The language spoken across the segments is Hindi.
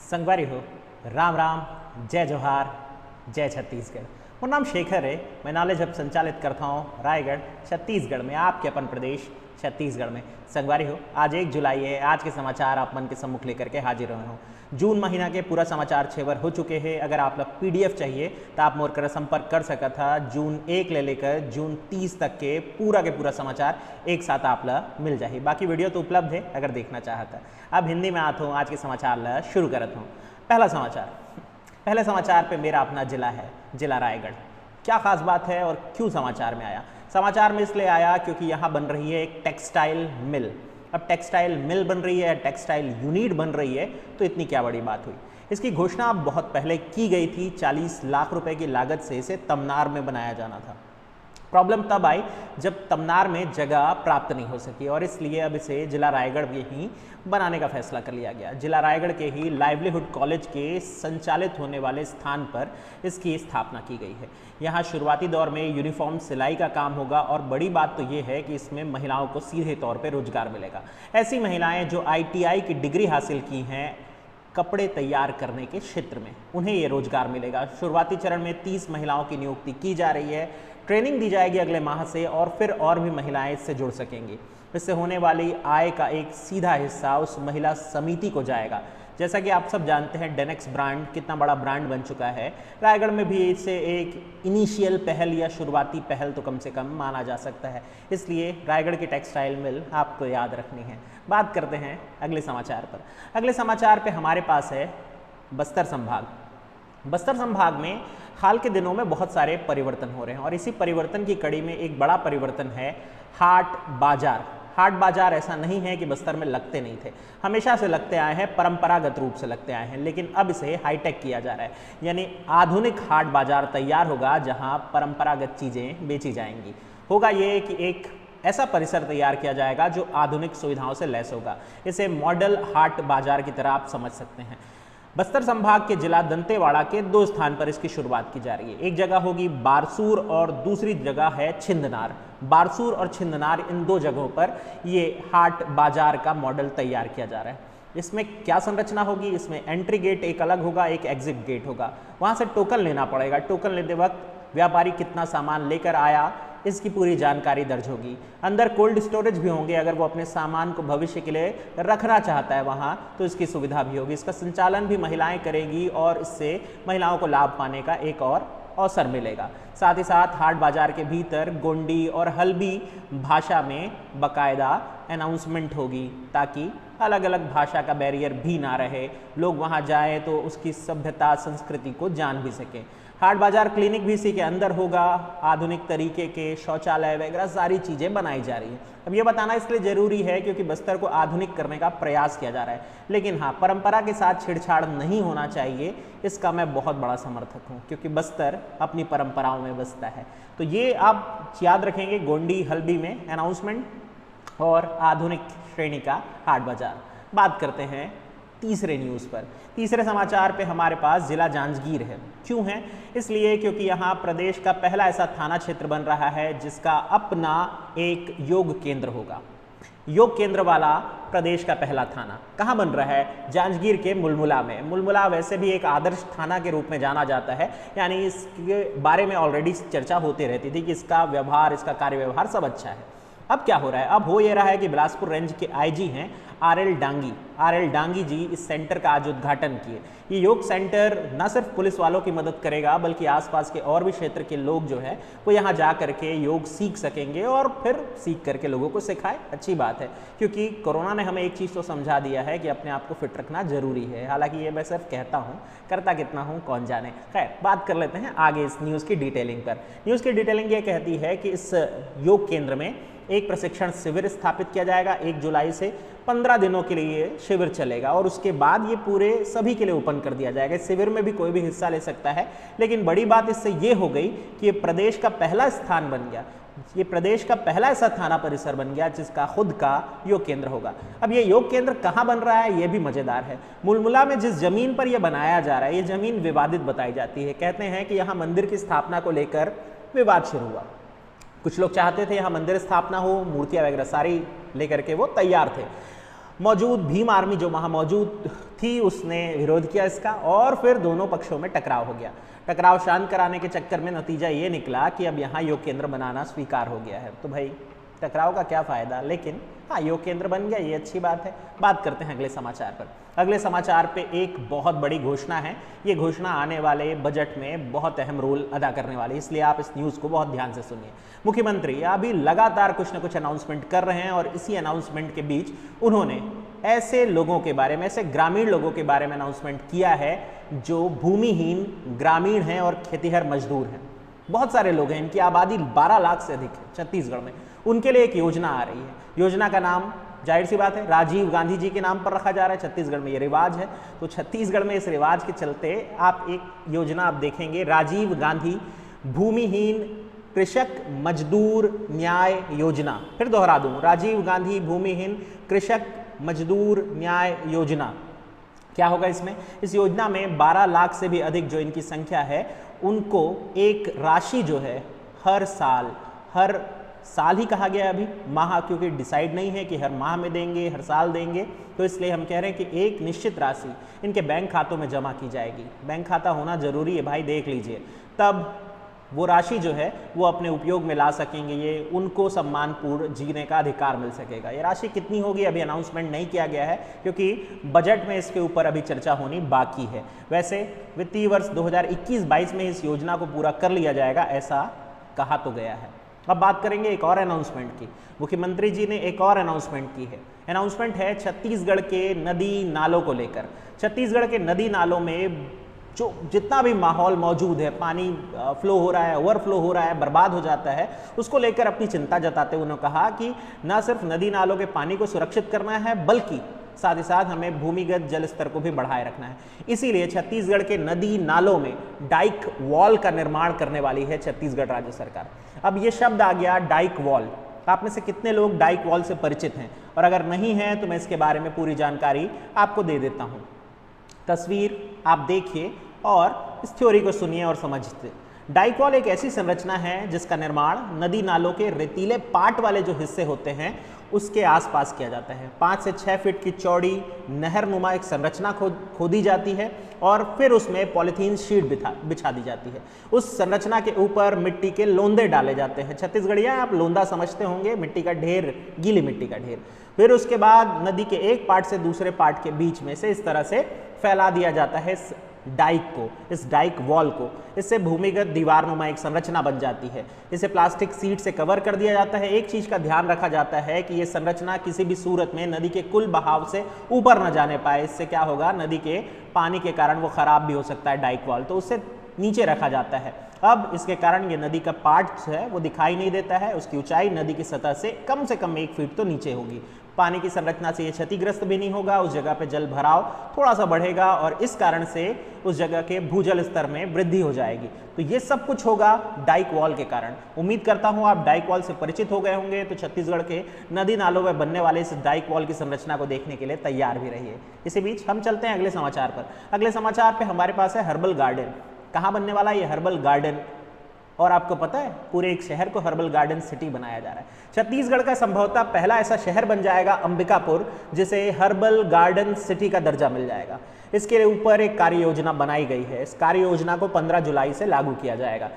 संगवारी हो, राम राम, जय जोहार, जय छत्तीसगढ़। मेरा नाम शेखर है। मैं नॉलेज हब संचालित करता हूँ रायगढ़ छत्तीसगढ़ में, आपके अपन प्रदेश छत्तीसगढ़ में। संगवारी हो, आज 1 जुलाई है। आज के समाचार आप मन के सम्मुख लेकर के हाजिर हुए हूँ। जून महीना के पूरा समाचार 6 बार हो चुके हैं। अगर आप लोग PDF चाहिए तो आप मोर कर संपर्क कर सकता था। जून 1 ले लेकर जून 30 तक के पूरा समाचार एक साथ आप लोग मिल जाए। बाकी वीडियो तो उपलब्ध है अगर देखना चाहता। अब हिंदी में आता हूँ, आज के समाचार शुरू करता हूँ। पहले समाचार पे मेरा अपना जिला है, जिला रायगढ़। क्या खास बात है और क्यों समाचार में आया? समाचार में इसलिए आया क्योंकि यहाँ बन रही है एक टेक्सटाइल मिल। अब टेक्सटाइल मिल बन रही है, टेक्सटाइल यूनिट बन रही है, तो इतनी क्या बड़ी बात हुई? इसकी घोषणा बहुत पहले की गई थी। 40 लाख रुपए की लागत से इसे तमनार में बनाया जाना था। प्रॉब्लम तब आई जब तमनार में जगह प्राप्त नहीं हो सकी और इसलिए अब इसे जिला रायगढ़ में ही बनाने का फैसला कर लिया गया। जिला रायगढ़ के ही लाइवलीहुड कॉलेज के संचालित होने वाले स्थान पर इसकी स्थापना की गई है। यहाँ शुरुआती दौर में यूनिफॉर्म सिलाई का काम होगा और बड़ी बात तो ये है कि इसमें महिलाओं को सीधे तौर पर रोजगार मिलेगा। ऐसी महिलाएं जो ITI की डिग्री हासिल की हैं कपड़े तैयार करने के क्षेत्र में, उन्हें ये रोजगार मिलेगा। शुरुआती चरण में 30 महिलाओं की नियुक्ति की जा रही है। ट्रेनिंग दी जाएगी अगले माह से और फिर और भी महिलाएं इससे जुड़ सकेंगी। इससे होने वाली आय का एक सीधा हिस्सा उस महिला समिति को जाएगा। जैसा कि आप सब जानते हैं डेनेक्स ब्रांड कितना बड़ा ब्रांड बन चुका है। रायगढ़ में भी इसे एक इनिशियल पहल या शुरुआती पहल तो कम से कम माना जा सकता है। इसलिए रायगढ़ की टेक्सटाइल मिल आपको याद रखनी है। बात करते हैं अगले समाचार पर। अगले समाचार पे हमारे पास है बस्तर संभाग। बस्तर संभाग में हाल के दिनों में बहुत सारे परिवर्तन हो रहे हैं और इसी परिवर्तन की कड़ी में एक बड़ा परिवर्तन है हाट बाजार। हाट बाजार ऐसा नहीं है कि बस्तर में लगते नहीं थे, हमेशा से लगते आए हैं, परंपरागत रूप से लगते आए हैं, लेकिन अब इसे हाईटेक किया जा रहा है। यानी आधुनिक हाट बाजार तैयार होगा जहां परंपरागत चीज़ें बेची जाएंगी। होगा ये कि एक ऐसा परिसर तैयार किया जाएगा जो आधुनिक सुविधाओं से लैस होगा। इसे मॉडल हाट बाजार की तरह आप समझ सकते हैं। बस्तर संभाग के जिला दंतेवाड़ा के 2 स्थान पर इसकी शुरुआत की जा रही है। एक जगह होगी बारसूर और दूसरी जगह है छिंदनार। बारसूर और छिंदनार, इन 2 जगहों पर ये हाट बाजार का मॉडल तैयार किया जा रहा है। इसमें क्या संरचना होगी? इसमें एंट्री गेट एक अलग होगा, एक एग्जिट गेट होगा। वहाँ से टोकन लेना पड़ेगा। टोकन लेते वक्त व्यापारी कितना सामान लेकर आया इसकी पूरी जानकारी दर्ज होगी। अंदर कोल्ड स्टोरेज भी होंगे, अगर वो अपने सामान को भविष्य के लिए रखना चाहता है वहाँ तो इसकी सुविधा भी होगी। इसका संचालन भी महिलाएं करेंगी और इससे महिलाओं को लाभ पाने का एक और अवसर मिलेगा। साथ ही साथ हाट बाजार के भीतर गोंडी और हल्बी भाषा में बाकायदा अनाउंसमेंट होगी ताकि अलग अलग भाषा का बैरियर भी ना रहे। लोग वहाँ जाएँ तो उसकी सभ्यता संस्कृति को जान भी सकें। हाट बाजार क्लिनिक भी इसी के अंदर होगा। आधुनिक तरीके के शौचालय वगैरह सारी चीज़ें बनाई जा रही हैं। अब ये बताना इसलिए ज़रूरी है क्योंकि बस्तर को आधुनिक करने का प्रयास किया जा रहा है, लेकिन हाँ, परंपरा के साथ छेड़छाड़ नहीं होना चाहिए। इसका मैं बहुत बड़ा समर्थक हूँ क्योंकि बस्तर अपनी परंपराओं में बसता है। तो ये आप याद रखेंगे, गोंडी हल्बी में अनाउंसमेंट और आधुनिक श्रेणी का हाट बाजार। बात करते हैं तीसरे न्यूज़ पर। तीसरे समाचार पे हमारे पास जिला जांजगीर है। क्यों है? इसलिए क्योंकि यहाँ प्रदेश का पहला ऐसा थाना क्षेत्र बन रहा है जिसका अपना एक योग केंद्र होगा। योग केंद्र वाला प्रदेश का पहला थाना कहाँ बन रहा है? जांजगीर के मुलमुला में। मुलमुला वैसे भी एक आदर्श थाना के रूप में जाना जाता है, यानी इसके बारे में ऑलरेडी चर्चा होती रहती थी कि इसका व्यवहार, इसका कार्य व्यवहार सब अच्छा है। अब क्या हो रहा है? अब हो ये रहा है कि बिलासपुर रेंज के IG हैं RL डांगी जी इस सेंटर का आज उद्घाटन किए। ये योग सेंटर न सिर्फ पुलिस वालों की मदद करेगा बल्कि आसपास के और भी क्षेत्र के लोग जो है वो यहाँ जा करके योग सीख सकेंगे और फिर सीख करके लोगों को सिखाए। अच्छी बात है क्योंकि कोरोना ने हमें एक चीज़ तो समझा दिया है कि अपने आप को फिट रखना जरूरी है। हालांकि ये मैं सिर्फ कहता हूँ, करता कितना हूँ कौन जाने। खैर, बात कर लेते हैं आगे इस न्यूज़ की डिटेलिंग पर। न्यूज़ की डिटेलिंग ये कहती है कि इस योग केंद्र में एक प्रशिक्षण शिविर स्थापित किया जाएगा। 1 जुलाई से 15 दिनों के लिए शिविर चलेगा और उसके बाद ये पूरे सभी के लिए ओपन कर दिया जाएगा। इस शिविर में भी कोई भी हिस्सा ले सकता है, लेकिन बड़ी बात इससे ये हो गई कि ये प्रदेश का पहला स्थान बन गया। ये प्रदेश का पहला ऐसा थाना परिसर बन गया जिसका खुद का योग केंद्र होगा। अब ये योग केंद्र कहाँ बन रहा है ये भी मजेदार है। मुलमुला में जिस जमीन पर यह बनाया जा रहा है, ये जमीन विवादित बताई जाती है। कहते हैं कि यहाँ मंदिर की स्थापना को लेकर विवाद शुरू हुआ। कुछ लोग चाहते थे यहाँ मंदिर स्थापना हो, मूर्तियाँ वगैरह सारी लेकर के वो तैयार थे। मौजूद भीम आर्मी जो वहाँ मौजूद थी उसने विरोध किया इसका और फिर दोनों पक्षों में टकराव हो गया। टकराव शांत कराने के चक्कर में नतीजा ये निकला कि अब यहाँ योग केंद्र बनाना स्वीकार हो गया है। तो भाई टकराव का क्या फ़ायदा, लेकिन हाँ योग केंद्र बन गया, ये अच्छी बात है। बात करते हैं अगले समाचार पर। अगले समाचार पे एक बहुत बड़ी घोषणा है। ये घोषणा आने वाले बजट में बहुत अहम रोल अदा करने वाली है, इसलिए आप इस न्यूज़ को बहुत ध्यान से सुनिए। मुख्यमंत्री अभी लगातार कुछ न कुछ अनाउंसमेंट कर रहे हैं और इसी अनाउंसमेंट के बीच उन्होंने ऐसे लोगों के बारे में, ऐसे ग्रामीण लोगों के बारे में अनाउंसमेंट किया है जो भूमिहीन ग्रामीण हैं और खेतीहर मजदूर हैं। बहुत सारे लोग हैं, इनकी आबादी 12 लाख से अधिक है छत्तीसगढ़ में। उनके लिए एक योजना आ रही है। योजना का नाम जाहिर सी बात है राजीव गांधी जी के नाम पर रखा जा रहा है। छत्तीसगढ़ में ये रिवाज है, तो छत्तीसगढ़ में इस रिवाज के चलते आप एक योजना आप देखेंगे, राजीव गांधी भूमिहीन कृषक मजदूर न्याय योजना। फिर दोहरा दूं, राजीव गांधी भूमिहीन कृषक मजदूर न्याय योजना। क्या होगा इसमें? इस योजना में 12 लाख से भी अधिक जो इनकी संख्या है उनको एक राशि जो है हर साल ही कहा गया है अभी, माह क्योंकि डिसाइड नहीं है कि हर माह में देंगे हर साल देंगे, तो इसलिए हम कह रहे हैं कि एक निश्चित राशि इनके बैंक खातों में जमा की जाएगी। बैंक खाता होना जरूरी है भाई, देख लीजिए, तब वो राशि जो है वो अपने उपयोग में ला सकेंगे, ये उनको सम्मानपूर्ण जीने का अधिकार मिल सकेगा। ये राशि कितनी होगी अभी अनाउंसमेंट नहीं किया गया है, क्योंकि बजट में इसके ऊपर अभी चर्चा होनी बाकी है। वैसे वित्तीय वर्ष 2021-22 में इस योजना को पूरा कर लिया जाएगा, ऐसा कहा तो गया है। अब बात करेंगे एक और अनाउंसमेंट की। मुख्यमंत्री जी ने एक और अनाउंसमेंट की है। अनाउंसमेंट है छत्तीसगढ़ के नदी नालों को लेकर। छत्तीसगढ़ के नदी नालों में जो जितना भी माहौल मौजूद है, पानी फ्लो हो रहा है, ओवरफ्लो हो रहा है, बर्बाद हो जाता है, उसको लेकर अपनी चिंता जताते हुए उन्होंने कहा कि न सिर्फ नदी नालों के पानी को सुरक्षित करना है, बल्कि साथ ही साथ हमें भूमिगत जल स्तर को भी बढ़ाए रखना है। इसीलिए छत्तीसगढ़ के नदी नालों में डाइक वॉल का निर्माण करने वाली है छत्तीसगढ़ राज्य सरकार। अब ये शब्द आ गया डाइक वॉल। आप में से कितने लोग डाइक वॉल से परिचित हैं? और अगर नहीं हैं तो मैं इसके बारे में पूरी जानकारी आपको दे देता हूँ। तस्वीर आप देखिए और इस थ्योरी को सुनिए और समझिए। डाइक वॉल एक ऐसी संरचना है जिसका निर्माण नदी नालों के रेतीले पाट वाले जो हिस्से होते हैं उसके आसपास किया जाता है। 5 से 6 फीट की चौड़ी नहर नुमा एक संरचना खोदी जाती है और फिर उसमें पॉलीथीन शीट बिछा दी जाती है। उस संरचना के ऊपर मिट्टी के लोंदे डाले जाते हैं। छत्तीसगढ़िया आप लोंदा समझते होंगे, मिट्टी का ढेर, गीली मिट्टी का ढेर। फिर उसके बाद नदी के एक पार्ट से दूसरे पार्ट के बीच में से इस तरह से फैला दिया जाता है इस डाइक को, इस डाइक वॉल को। इससे भूमिगत दीवारनुमा एक संरचना बन जाती है। इसे प्लास्टिक सीट से कवर कर दिया जाता है। एक चीज का ध्यान रखा जाता है कि यह संरचना किसी भी सूरत में नदी के कुल बहाव से ऊपर न जाने पाए। इससे क्या होगा, नदी के पानी के कारण वो खराब भी हो सकता है डाइक वॉल, तो उससे नीचे रखा जाता है। अब इसके कारण ये नदी का पार्ट है वो दिखाई नहीं देता है। उसकी ऊंचाई नदी की सतह से कम 1 फीट तो नीचे होगी। पानी की संरचना से ये क्षतिग्रस्त भी नहीं होगा। उस जगह पे जल भराव थोड़ा सा बढ़ेगा और इस कारण से उस जगह के भूजल स्तर में वृद्धि हो जाएगी। तो ये सब कुछ होगा डाइक वॉल के कारण। उम्मीद करता हूँ आप डाइक वॉल से परिचित हो गए होंगे। तो छत्तीसगढ़ के नदी नालों में बनने वाले इस डाइक वॉल की संरचना को देखने के लिए तैयार भी रहिए। इसी बीच हम चलते हैं अगले समाचार पर। अगले समाचार पर हमारे पास है हर्बल गार्डन। कहाँ बनने वाला ये हर्बल गार्डन? और आपको पता है पूरे एक शहर को हर्बल गार्डन सिटी बनाया जा रहा है। छत्तीसगढ़ का संभवतः पहला ऐसा शहर बन जाएगा अंबिकापुर जिसे हर्बल गार्डन सिटी का दर्जा मिल जाएगा। इसके ऊपर एक कार्य योजना बनाई गई है। इस कार्य योजना को 15 जुलाई से लागू किया जाएगा।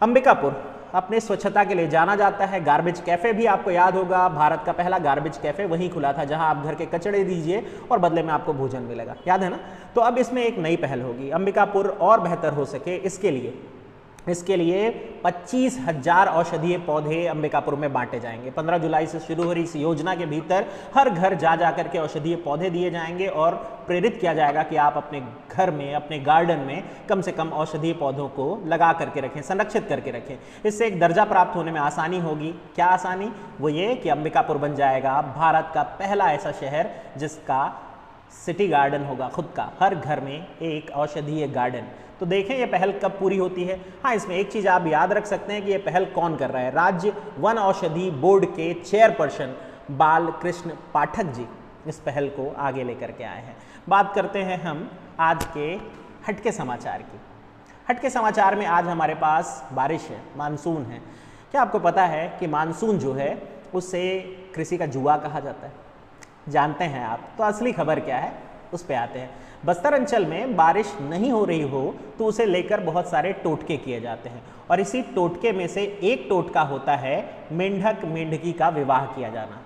अंबिकापुर अपने स्वच्छता के लिए जाना जाता है। गार्बेज कैफे भी आपको याद होगा, भारत का पहला गार्बेज कैफे वहीं खुला था जहां आप घर के कचड़े दीजिए और बदले में आपको भोजन मिलेगा, याद है ना? तो अब इसमें एक नई पहल होगी। अंबिकापुर और बेहतर हो सके इसके लिए 25,000 औषधीय पौधे अंबिकापुर में बांटे जाएंगे। 15 जुलाई से शुरू हो रही इस योजना के भीतर हर घर जा करके औषधीय पौधे दिए जाएंगे और प्रेरित किया जाएगा कि आप अपने घर में, अपने गार्डन में कम से कम औषधीय पौधों को लगा करके रखें, संरक्षित करके रखें। इससे एक दर्जा प्राप्त होने में आसानी होगी। क्या आसानी? वो ये कि अंबिकापुर बन जाएगा भारत का पहला ऐसा शहर जिसका सिटी गार्डन होगा, खुद का, हर घर में एक औषधीय गार्डन। तो देखें ये पहल कब पूरी होती है। हाँ, इसमें एक चीज़ आप याद रख सकते हैं कि ये पहल कौन कर रहा है। राज्य वन औषधि बोर्ड के चेयरपर्सन बालकृष्ण पाठक जी इस पहल को आगे लेकर के आए हैं। बात करते हैं हम आज के हटके समाचार की। हटके समाचार में आज हमारे पास बारिश है, मानसून है। क्या आपको पता है कि मानसून जो है उसे कृषि का जुआ कहा जाता है? जानते हैं आप। तो असली खबर क्या है उस पे आते हैं। बस्तर अंचल में बारिश नहीं हो रही हो तो उसे लेकर बहुत सारे टोटके किए जाते हैं और इसी टोटके में से एक टोटका होता है मेंढक मेंढकी का विवाह किया जाना।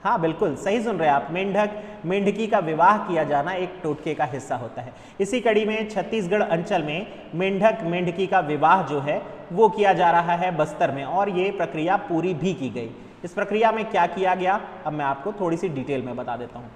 हाँ बिल्कुल सही सुन रहे हैं आप, मेंढक मेंढकी का विवाह किया जाना एक टोटके का हिस्सा होता है। इसी कड़ी में छत्तीसगढ़ अंचल में मेंढक मेंढकी का विवाह जो है वो किया जा रहा है बस्तर में, और ये प्रक्रिया पूरी भी की गई। इस प्रक्रिया में क्या किया गया अब मैं आपको थोड़ी सी डिटेल में बता देता हूँ।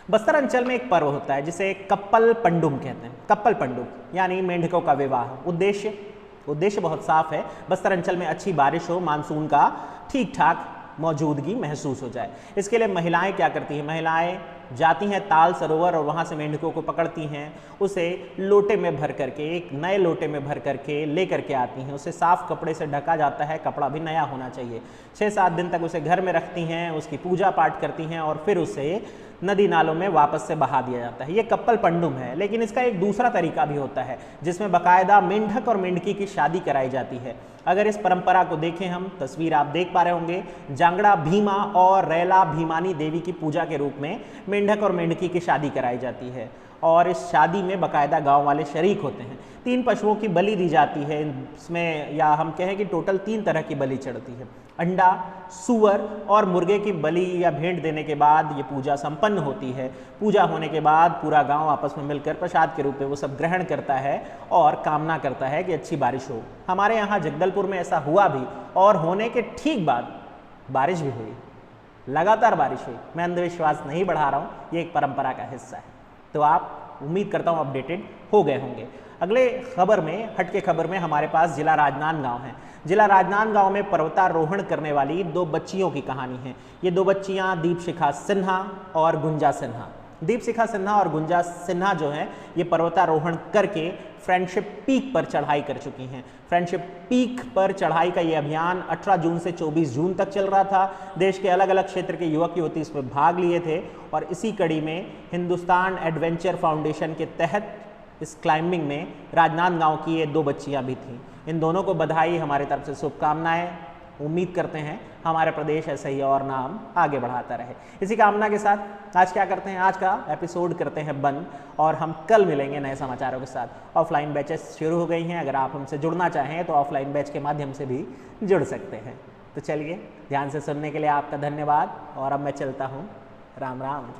बस्तर अंचल में एक पर्व होता है जिसे कप्पल पंडुम कहते हैं। कप्पल पंडुम यानी मेंढकों का विवाह। उद्देश्य बहुत साफ है, बस्तर अंचल में अच्छी बारिश हो, मानसून का ठीक ठाक मौजूदगी महसूस हो जाए। इसके लिए महिलाएं क्या करती हैं, महिलाएं जाती हैं ताल सरोवर और वहाँ से मेंढकों को पकड़ती हैं, उसे लोटे में भर करके, एक नए लोटे में भर करके ले करके आती हैं। उसे साफ कपड़े से ढका जाता है, कपड़ा भी नया होना चाहिए। 6-7 दिन तक उसे घर में रखती हैं, उसकी पूजा पाठ करती हैं और फिर उसे नदी नालों में वापस से बहा दिया जाता है। ये कप्पल पंडुम है। लेकिन इसका एक दूसरा तरीका भी होता है जिसमें बाकायदा मेंढक और मेंढकी की शादी कराई जाती है। अगर इस परंपरा को देखें हम, तस्वीर आप देख पा रहे होंगे, जांगड़ा भीमा और रैला भीमानी देवी की पूजा के रूप में मेंढक और मेंढकी की शादी कराई जाती है और इस शादी में बाकायदा गांव वाले शरीक होते हैं। 3 पशुओं की बलि दी जाती है इसमें, या हम कहें कि टोटल 3 तरह की बलि चढ़ती है। अंडा, सूअर और मुर्गे की बलि या भेंट देने के बाद ये पूजा संपन्न होती है। पूजा होने के बाद पूरा गांव आपस में मिलकर प्रसाद के रूप में वो सब ग्रहण करता है और कामना करता है कि अच्छी बारिश हो। हमारे यहाँ जगदलपुर में ऐसा हुआ भी और होने के ठीक बाद बारिश भी हुई, लगातार बारिश हुई। मैं अंधविश्वास नहीं बढ़ा रहा हूँ, ये एक परंपरा का हिस्सा है। तो आप उम्मीद करता हूँ अपडेटेड हो गए होंगे। अगले खबर में, हटके खबर में हमारे पास जिला राजनांदगांव है। जिला राजनांदगांव में पर्वतारोहण करने वाली 2 बच्चियों की कहानी है। ये 2 बच्चियां दीपशिखा सिन्हा और गुंजा सिन्हा। दीपशिखा सिन्हा और गुंजा सिन्हा जो हैं ये पर्वतारोहण करके फ्रेंडशिप पीक पर चढ़ाई कर चुकी हैं। फ्रेंडशिप पीक पर चढ़ाई का ये अभियान 18 जून से 24 जून तक चल रहा था। देश के अलग अलग क्षेत्र के युवक युवती इसमें भाग लिए थे और इसी कड़ी में हिंदुस्तान एडवेंचर फाउंडेशन के तहत इस क्लाइंबिंग में राजनांदगांव की ये 2 बच्चियां भी थीं। इन दोनों को बधाई, हमारे तरफ से शुभकामनाएं। उम्मीद करते हैं हमारा प्रदेश ऐसे ही और नाम आगे बढ़ाता रहे। इसी कामना के साथ आज क्या करते हैं, आज का एपिसोड करते हैं बंद और हम कल मिलेंगे नए समाचारों के साथ। ऑफलाइन बैचेस शुरू हो गई हैं, अगर आप हमसे जुड़ना चाहें तो ऑफलाइन बैच के माध्यम से भी जुड़ सकते हैं। तो चलिए, ध्यान से सुनने के लिए आपका धन्यवाद और अब मैं चलता हूँ। राम राम।